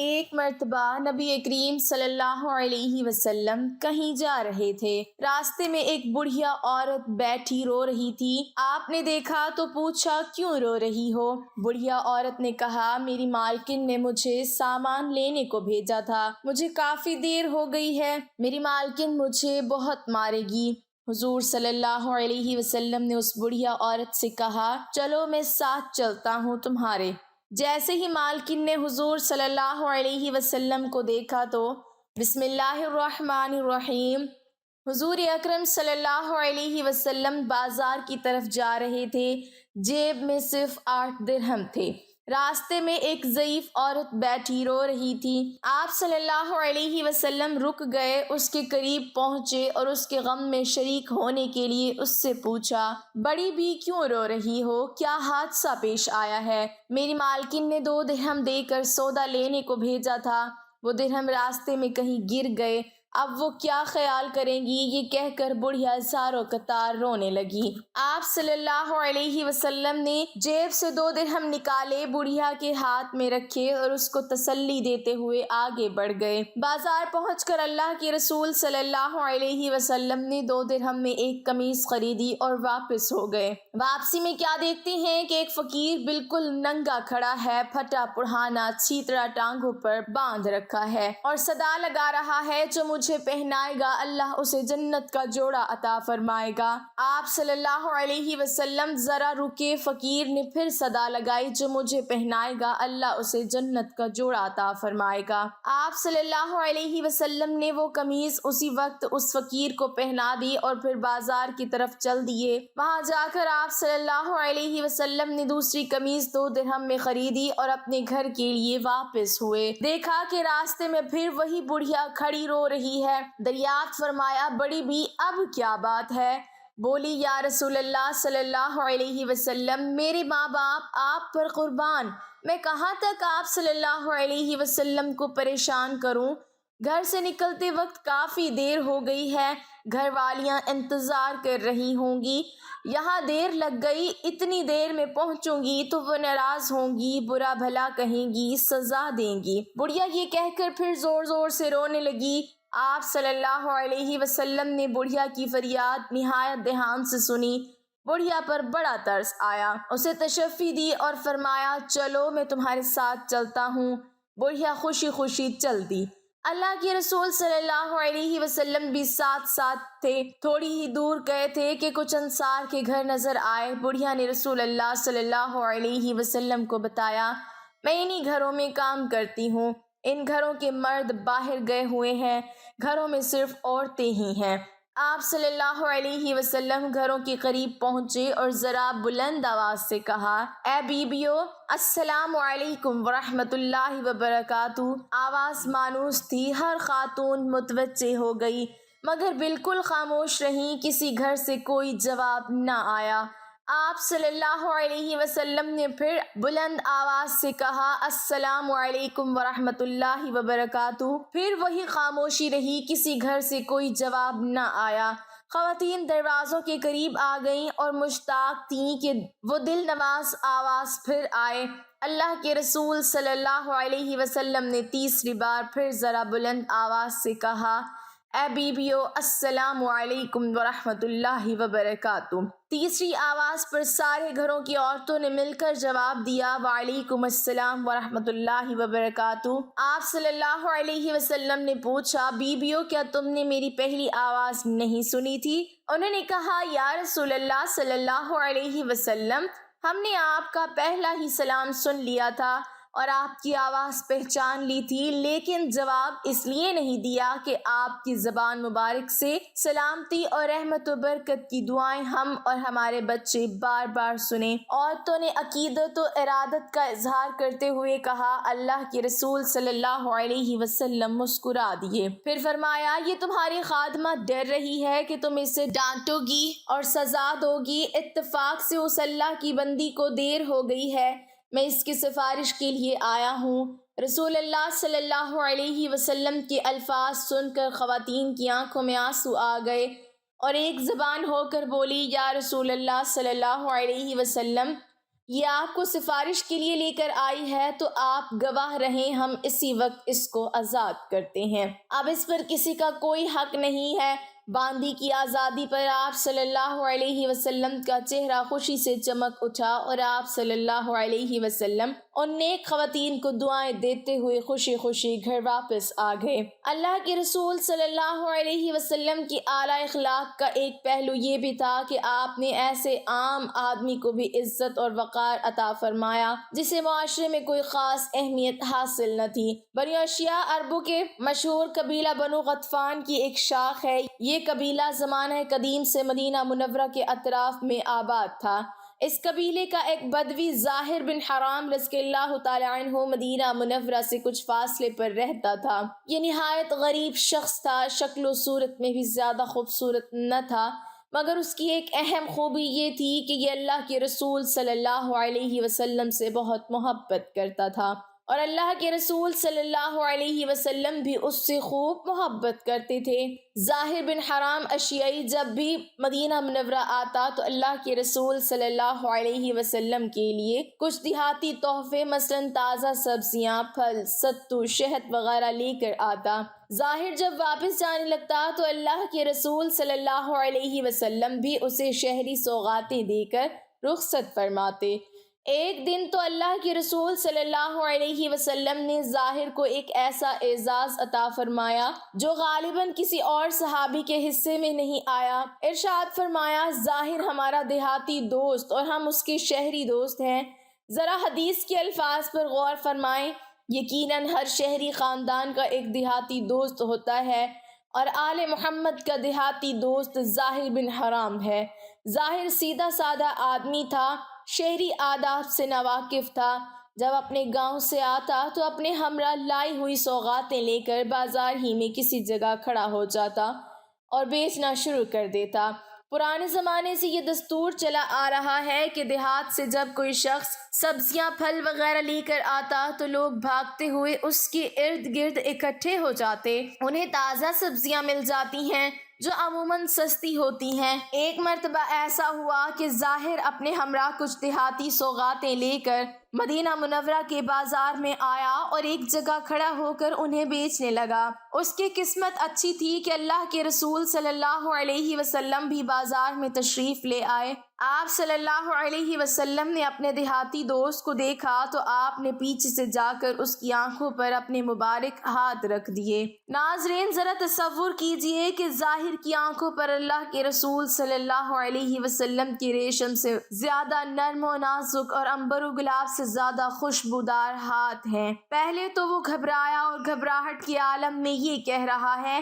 ایک مرتبہ نبی کریم صلی اللہ علیہ وسلم کہیں جا رہے تھے۔ راستے میں ایک بڑھیا عورت بیٹھی رو رہی تھی۔ آپ نے دیکھا تو پوچھا، کیوں رو رہی ہو؟ بڑھیا عورت نے کہا، میری مالکن نے مجھے سامان لینے کو بھیجا تھا، مجھے کافی دیر ہو گئی ہے، میری مالکن مجھے بہت مارے گی۔ حضور صلی اللہ علیہ وسلم نے اس بڑھیا عورت سے کہا، چلو میں ساتھ چلتا ہوں تمہارے۔ جیسے ہی مالکن نے حضور صلی اللہ علیہ وسلم کو دیکھا تو بسم اللہ الرحمن الرحیم، حضور اکرم صلی اللہ علیہ وسلم بازار کی طرف جا رہے تھے، جیب میں صرف 8 درہم تھے۔ راستے میں ایک ضعیف عورت بیٹھی رو رہی تھی۔ آپ صلی اللہ علیہ وسلم رک گئے، اس کے قریب پہنچے اور اس کے غم میں شریک ہونے کے لیے اس سے پوچھا، بڑی بھی کیوں رو رہی ہو؟ کیا حادثہ پیش آیا ہے؟ میری مالکن نے 2 درہم دے کر سودا لینے کو بھیجا تھا، وہ درہم راستے میں کہیں گر گئے، اب وہ کیا خیال کریں گی؟ یہ کہہ کر بڑھیا زاروں قطار رونے لگی۔ آپ صلی اللہ علیہ وسلم نے جیب سے 2 درہم نکالے، بڑھیا کے ہاتھ میں رکھے اور اس کو تسلی دیتے ہوئے آگے بڑھ گئے۔ بازار پہنچ کر اللہ کے رسول صلی اللہ علیہ وسلم نے 2 درہم میں ایک قمیص خریدی اور واپس ہو گئے۔ واپسی میں کیا دیکھتے ہیں کہ ایک فقیر بالکل ننگا کھڑا ہے، پھٹا پڑھانا چھیترا ٹانگوں پر باندھ رکھا ہے اور صدا لگا رہا ہے، جو مجھے پہنائے گا اللہ اسے جنت کا جوڑا عطا فرمائے گا۔ آپ صلی اللہ علیہ وسلم ذرا رکے، فقیر نے پھر صدا لگائی، جو مجھے پہنائے گا اللہ اسے جنت کا جوڑا عطا فرمائے گا۔ آپ صلی اللہ علیہ وسلم نے وہ قمیض اسی وقت اس فقیر کو پہنا دی اور پھر بازار کی طرف چل دیے۔ وہاں جا کر آپ صلی اللہ علیہ وسلم نے دوسری قمیض 2 درہم میں خریدی اور اپنے گھر کے لیے واپس ہوئے۔ دیکھا کہ راستے میں پھر وہی بڑھیا کھڑی رو رہی ہے۔ دریافت فرمایا، بڑی بھی اب کیا بات ہے؟ بولی، یا رسول اللہ صلی اللہ علیہ وسلم، میرے ماں باپ آپ پر قربان، میں کہاں تک آپ صلی اللہ علیہ وسلم کو پریشان کروں؟ گھر سے نکلتے وقت کافی دیر ہو گئی ہے، گھر والیاں انتظار کر رہی ہوں گی، یہاں دیر لگ گئی، اتنی دیر میں پہنچوں گی تو وہ ناراض ہوں گی، برا بھلا کہیں گی، سزا دیں گی۔ بڑھیا یہ کہہ کر پھر زور زور سے رونے لگی۔ آپ صلی اللہ علیہ وسلم نے بڑھیا کی فریاد نہایت دھیان سے سنی۔ بڑھیا پر بڑا ترس آیا، اسے تشفی دی اور فرمایا، چلو میں تمہارے ساتھ چلتا ہوں۔ بڑھیا خوشی خوشی چل دی۔ اللہ کے رسول صلی اللہ علیہ وسلم بھی ساتھ ساتھ تھے۔ تھوڑی ہی دور گئے تھے کہ کچھ انصار کے گھر نظر آئے۔ بڑھیا نے رسول اللہ صلی اللہ علیہ وسلم کو بتایا، میں انہی گھروں میں کام کرتی ہوں، ان گھروں کے مرد باہر گئے ہوئے ہیں، گھروں میں صرف عورتیں ہی ہیں۔ آپ صلی اللہ علیہ وسلم گھروں کے قریب پہنچے اور ذرا بلند آواز سے کہا، اے بیبیو، السلام علیکم ورحمۃ اللہ وبرکاتہ۔ آواز مانوس تھی، ہر خاتون متوجہ ہو گئی، مگر بالکل خاموش رہیں، کسی گھر سے کوئی جواب نہ آیا۔ آپ صلی اللہ علیہ وسلم نے پھر بلند آواز سے کہا، السلام علیکم ورحمۃ اللہ وبرکاتہ۔ پھر وہی خاموشی رہی، کسی گھر سے کوئی جواب نہ آیا۔ خواتین دروازوں کے قریب آ گئیں اور مشتاق تھیں کہ وہ دل نواز آواز پھر آئے۔ اللہ کے رسول صلی اللہ علیہ وسلم نے تیسری بار پھر ذرا بلند آواز سے کہا، اے بیبیو، السلام علیکم ورحمۃ اللہ وبرکاتہ۔ تیسری آواز پر سارے گھروں کی عورتوں نے مل کر جواب دیا، وعلیکم السلام ورحمۃ اللہ وبرکاتہ۔ آپ صلی اللہ علیہ وسلم نے پوچھا، بیبیو، کیا تم نے میری پہلی آواز نہیں سنی تھی؟ انہوں نے کہا، یا رسول اللہ صلی اللہ علیہ وسلم، ہم نے آپ کا پہلا ہی سلام سن لیا تھا اور آپ کی آواز پہچان لی تھی، لیکن جواب اس لیے نہیں دیا کہ آپ کی زبان مبارک سے سلامتی اور رحمت و برکت کی دعائیں ہم اور ہمارے بچے بار بار سنیں۔ عورتوں نے عقیدت و ارادت کا اظہار کرتے ہوئے کہا۔ اللہ کے رسول صلی اللہ علیہ وسلم مسکرا دیے، پھر فرمایا، یہ تمہاری خادمہ ڈر رہی ہے کہ تم اسے ڈانٹو گی اور سزا دو گی، اتفاق سے اس اللہ کی بندی کو دیر ہو گئی ہے، میں اس کی سفارش کے لیے آیا ہوں۔ رسول اللہ صلی اللہ علیہ وسلم کے الفاظ سن کر خواتین کی آنکھوں میں آنسو آ گئے اور ایک زبان ہو کر بولی، یا رسول اللہ صلی اللہ علیہ وسلم، یہ آپ کو سفارش کے لیے لے کر آئی ہے تو آپ گواہ رہیں، ہم اسی وقت اس کو آزاد کرتے ہیں۔ اب اس پر کسی کا کوئی حق نہیں ہے۔ باندی کی آزادی پر آپ صلی اللہ علیہ وسلم کا چہرہ خوشی سے چمک اٹھا اور آپ صلی اللہ علیہ وسلم ان نیک خواتین کو دعائیں دیتے ہوئے خوشی خوشی گھر واپس آ گئے۔ اللہ کے رسول صلی اللہ علیہ وسلم کی اعلیٰ اخلاق کا ایک پہلو یہ بھی تھا کہ آپ نے ایسے عام آدمی کو بھی عزت اور وقار عطا فرمایا جسے معاشرے میں کوئی خاص اہمیت حاصل نہ تھی۔ بنی اشیاء عربوں کے مشہور قبیلہ بنو غطفان کی ایک شاخ ہے۔ یہ قبیلہ زمانہ قدیم سے مدینہ منورہ کے اطراف میں آباد تھا۔ اس قبیلے کا ایک بدوی ظاہر بن حرام رضی اللہ تعالی عنہ مدینہ منورہ سے کچھ فاصلے پر رہتا تھا۔ یہ نہایت غریب شخص تھا، شکل و صورت میں بھی زیادہ خوبصورت نہ تھا، مگر اس کی ایک اہم خوبی یہ تھی کہ یہ اللہ کے رسول صلی اللہ علیہ وسلم سے بہت محبت کرتا تھا، اور اللہ کے رسول صلی اللہ علیہ وسلم بھی اس سے خوب محبت کرتے تھے۔ ظاہر بن حرام اشیعی جب بھی مدینہ منورہ آتا تو اللہ کے رسول صلی اللہ علیہ وسلم کے لیے کچھ دیہاتی تحفے مثلاً تازہ سبزیاں، پھل، ستو، شہد وغیرہ لے کر آتا۔ ظاہر جب واپس جانے لگتا تو اللہ کے رسول صلی اللہ علیہ وسلم بھی اسے شہری سوغاتیں دے کر رخصت فرماتے۔ ایک دن تو اللہ کے رسول صلی اللہ علیہ وسلم نے ظاہر کو ایک ایسا اعزاز عطا فرمایا جو غالباً کسی اور صحابی کے حصے میں نہیں آیا۔ ارشاد فرمایا، ظاہر ہمارا دیہاتی دوست اور ہم اس کے شہری دوست ہیں۔ ذرا حدیث کے الفاظ پر غور فرمائیں۔ یقیناً ہر شہری خاندان کا ایک دیہاتی دوست ہوتا ہے، اور آل محمد کا دیہاتی دوست ظاہر بن حرام ہے۔ ظاہر سیدھا سادہ آدمی تھا، شہری آداب سے ناواقف تھا۔ جب اپنے گاؤں سے آتا تو اپنے ہمراہ لائی ہوئی سوغاتیں لے کر بازار ہی میں کسی جگہ کھڑا ہو جاتا اور بیچنا شروع کر دیتا۔ پرانے زمانے سے یہ دستور چلا آ رہا ہے کہ دیہات سے جب کوئی شخص سبزیاں، پھل وغیرہ لے کر آتا تو لوگ بھاگتے ہوئے اس کے ارد گرد اکٹھے ہو جاتے۔ انہیں تازہ سبزیاں مل جاتی ہیں جو عموماً سستی ہوتی ہیں۔ ایک مرتبہ ایسا ہوا کہ ظاہر اپنے ہمراہ کچھ دیہاتی سوغاتیں لے کر مدینہ منورہ کے بازار میں آیا اور ایک جگہ کھڑا ہو کر انہیں بیچنے لگا۔ اس کی قسمت اچھی تھی کہ اللہ کے رسول صلی اللہ علیہ وسلم بھی بازار میں تشریف لے آئے۔ آپ صلی اللہ علیہ وسلم نے اپنے دیہاتی دوست کو دیکھا تو آپ نے پیچھے سے جا کر اس کی آنکھوں پر اپنے مبارک ہاتھ رکھ دیے۔ ناظرین، ذرا تصور کیجئے کہ ظاہر کی آنکھوں پر اللہ کے رسول صلی اللہ علیہ وسلم کے ریشم سے زیادہ نرم و نازک اور عنبر و گلاب سے زیادہ خوشبودار ہاتھ ہیں۔ پہلے تو وہ گھبرایا اور گھبراہٹ کے عالم میں یہ کہہ رہا ہے،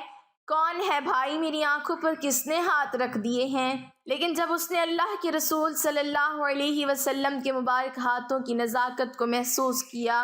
کون ہے بھائی، میری آنکھوں پر کس نے ہاتھ رکھ دیے ہیں؟ لیکن جب اس نے اللہ کے رسول صلی اللہ علیہ وسلم کے مبارک ہاتھوں کی نزاکت کو محسوس کیا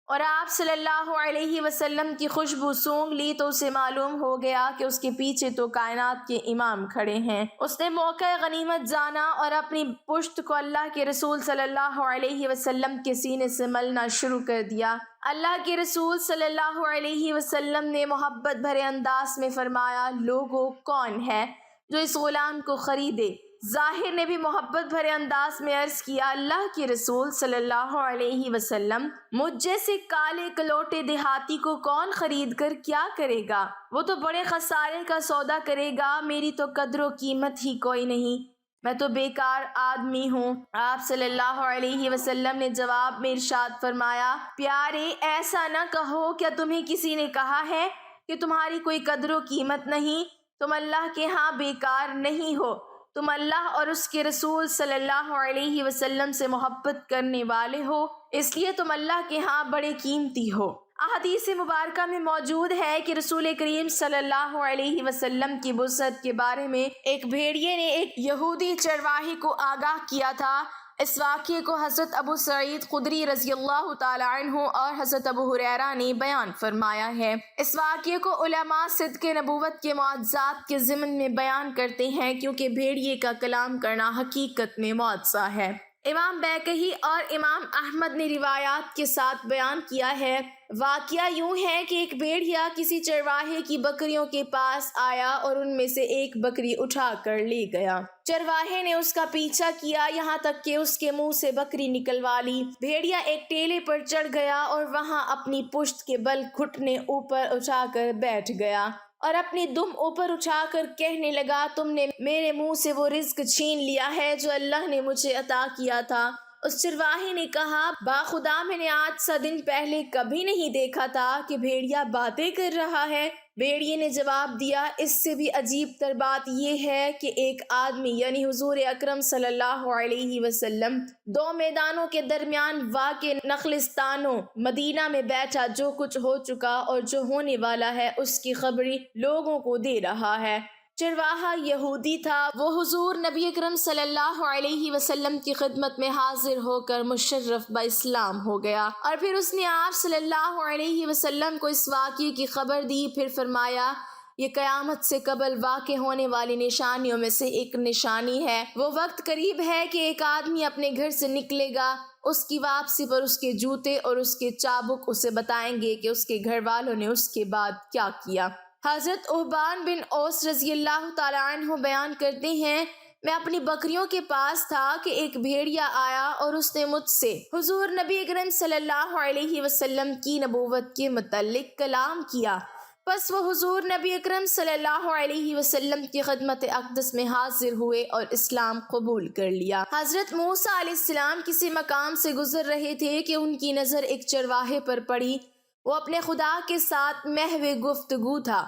اور آپ صلی اللہ علیہ وسلم کی خوشبو سونگھ لی تو اسے معلوم ہو گیا کہ اس کے پیچھے تو کائنات کے امام کھڑے ہیں۔ اس نے موقع غنیمت جانا اور اپنی پشت کو اللہ کے رسول صلی اللہ علیہ وسلم کے سینے سے ملنا شروع کر دیا۔ اللہ کے رسول صلی اللہ علیہ وسلم نے محبت بھرے انداز میں فرمایا، لوگوں، کون ہے جو اس غلام کو خریدے؟ ظاہر نے بھی محبت بھرے انداز میں عرض کیا، اللہ کے رسول صلی اللہ علیہ وسلم، مجھ جیسے کالے کلوٹے دیہاتی کو کون خرید کر کیا کرے گا؟ وہ تو بڑے خسارے کا سودا کرے گا، میری تو قدر و قیمت ہی کوئی نہیں، میں تو بیکار آدمی ہوں۔ آپ صلی اللہ علیہ وسلم نے جواب میں ارشاد فرمایا، پیارے، ایسا نہ کہو، کیا تمہیں کسی نے کہا ہے کہ تمہاری کوئی قدر و قیمت نہیں؟ تم اللہ کے ہاں بیکار نہیں ہو، تم اللہ اور اس کے رسول صلی اللہ علیہ وسلم سے محبت کرنے والے ہو، اس لیے تم اللہ کے ہاں بڑے قیمتی ہو۔ احادیث مبارکہ میں موجود ہے کہ رسول کریم صلی اللہ علیہ وسلم کی بعثت کے بارے میں ایک بھیڑیے نے ایک یہودی چرواہی کو آگاہ کیا تھا۔ اس واقعے کو حضرت ابو سعید خدری رضی اللہ تعالی عنہ اور حضرت ابو ہریرہ نے بیان فرمایا ہے۔ اس واقعے کو علماء صدق نبوت کے معجزات کے ضمن میں بیان کرتے ہیں، کیونکہ بھیڑیے کا کلام کرنا حقیقت میں معجزہ ہے۔ امام بیہقی اور امام احمد نے روایات کے ساتھ بیان کیا ہے واقعہ یوں ہے کہ ایک بھیڑیا کسی چرواہے کی بکریوں کے پاس آیا اور ان میں سے ایک بکری اٹھا کر لے گیا۔ چرواہے نے اس کا پیچھا کیا یہاں تک کہ اس کے منہ سے بکری نکلوا لی۔ بھیڑیا ایک ٹیلے پر چڑھ گیا اور وہاں اپنی پشت کے بل گھٹنے اوپر اٹھا کر بیٹھ گیا اور اپنی دم اوپر اٹھا کر کہنے لگا، تم نے میرے منہ سے وہ رزق چھین لیا ہے جو اللہ نے مجھے عطا کیا تھا۔ اس چرواہے نے کہا، باخدا میں نے آج 100 دن پہلے کبھی نہیں دیکھا تھا کہ بھیڑیا باتیں کر رہا ہے۔ بھیڑیے نے جواب دیا، اس سے بھی عجیب تر بات یہ ہے کہ ایک آدمی یعنی حضور اکرم صلی اللہ علیہ وسلم 2 میدانوں کے درمیان واقع نخلستانوں مدینہ میں بیٹھا جو کچھ ہو چکا اور جو ہونے والا ہے اس کی خبری لوگوں کو دے رہا ہے۔ چرواہا یہودی تھا، وہ حضور نبی اکرم صلی اللہ علیہ وسلم کی خدمت میں حاضر ہو کر مشرف با اسلام ہو گیا اور پھر اس نے آپ صلی اللہ علیہ وسلم کو اس واقعے کی خبر دی۔ پھر فرمایا، یہ قیامت سے قبل واقع ہونے والی نشانیوں میں سے ایک نشانی ہے۔ وہ وقت قریب ہے کہ ایک آدمی اپنے گھر سے نکلے گا، اس کی واپسی پر اس کے جوتے اور اس کے چابک اسے بتائیں گے کہ اس کے گھر والوں نے اس کے بعد کیا کیا۔ حضرت عبان بن اوس رضی اللہ تعالیٰ عنہ بیان کرتے ہیں، میں اپنی بکریوں کے پاس تھا کہ ایک بھیڑیا آیا اور اس نے مجھ سے حضور نبی اکرم صلی اللہ علیہ وسلم کی نبوت کے متعلق کلام کیا۔ پس وہ حضور نبی اکرم صلی اللہ علیہ وسلم کی خدمت اقدس میں حاضر ہوئے اور اسلام قبول کر لیا۔ حضرت موسیٰ علیہ السلام کسی مقام سے گزر رہے تھے کہ ان کی نظر ایک چرواہے پر پڑی۔ وہ اپنے خدا کے ساتھ محو گفتگو تھا۔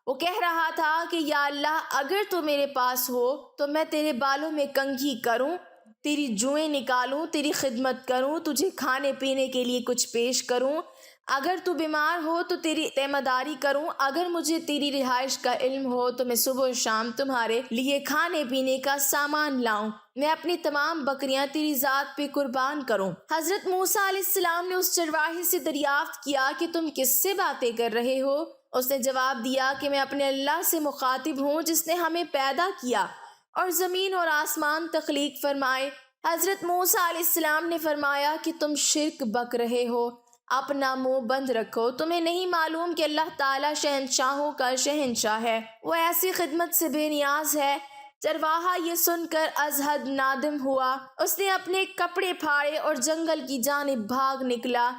وہ کہہ رہا تھا کہ یا اللہ، اگر تو میرے پاس ہو تو میں تیرے بالوں میں کنگھی کروں، تیری جوئیں نکالوں، تیری خدمت کروں، تجھے کھانے پینے کے لیے کچھ پیش کروں۔ اگر تو بیمار ہو تو تیری تیمارداری کروں۔ اگر مجھے تیری رہائش کا علم ہو تو میں صبح و شام تمہارے لیے کھانے پینے کا سامان لاؤں۔ میں اپنی تمام بکریاں تیری ذات پہ قربان کروں۔ حضرت موسیٰ علیہ السلام نے اس چرواہے سے دریافت کیا کہ تم کس سے باتیں کر رہے ہو؟ اس نے جواب دیا کہ میں اپنے اللہ سے مخاطب ہوں جس نے ہمیں پیدا کیا اور زمین اور آسمان تخلیق فرمائے۔ حضرت موسیٰ علیہ السلام نے فرمایا کہ تم شرک بک رہے ہو، اپنا منہ بند رکھو۔ تمہیں نہیں معلوم کہ اللہ تعالیٰ شہنشاہوں کا شہنشاہ ہے، وہ ایسی خدمت سے بے نیاز ہے۔ چرواہا یہ سن کر از حد نادم ہوا، اس نے اپنے کپڑے پھاڑے اور جنگل کی جانب بھاگ نکلا۔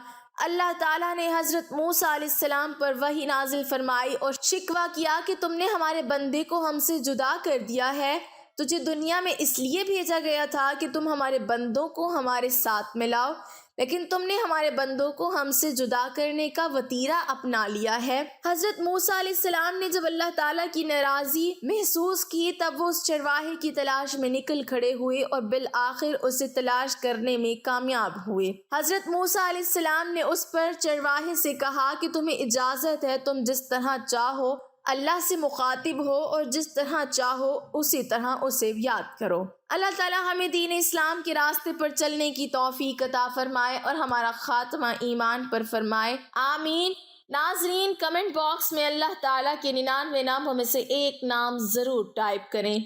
اللہ تعالیٰ نے حضرت موسیٰ علیہ السلام پر وحی نازل فرمائی اور شکوہ کیا کہ تم نے ہمارے بندے کو ہم سے جدا کر دیا ہے۔ تجھے دنیا میں اس لیے بھیجا گیا تھا کہ تم ہمارے بندوں کو ہمارے ساتھ ملاؤ، لیکن تم نے ہمارے بندوں کو ہم سے جدا کرنے کا وتیرہ اپنا لیا ہے۔ حضرت موسیٰ علیہ السلام نے جب اللہ تعالیٰ کی ناراضی محسوس کی تب وہ اس چرواہے کی تلاش میں نکل کھڑے ہوئے اور بالآخر اسے تلاش کرنے میں کامیاب ہوئے۔ حضرت موسیٰ علیہ السلام نے اس پر چرواہے سے کہا کہ تمہیں اجازت ہے تم جس طرح چاہو اللہ سے مخاطب ہو اور جس طرح چاہو اسی طرح اسے یاد کرو۔ اللہ تعالیٰ ہمیں دین اسلام کے راستے پر چلنے کی توفیق عطا فرمائے اور ہمارا خاتمہ ایمان پر فرمائے، آمین۔ ناظرین، کمنٹ باکس میں اللہ تعالیٰ کے 99 ناموں میں سے ایک نام ضرور ٹائپ کریں۔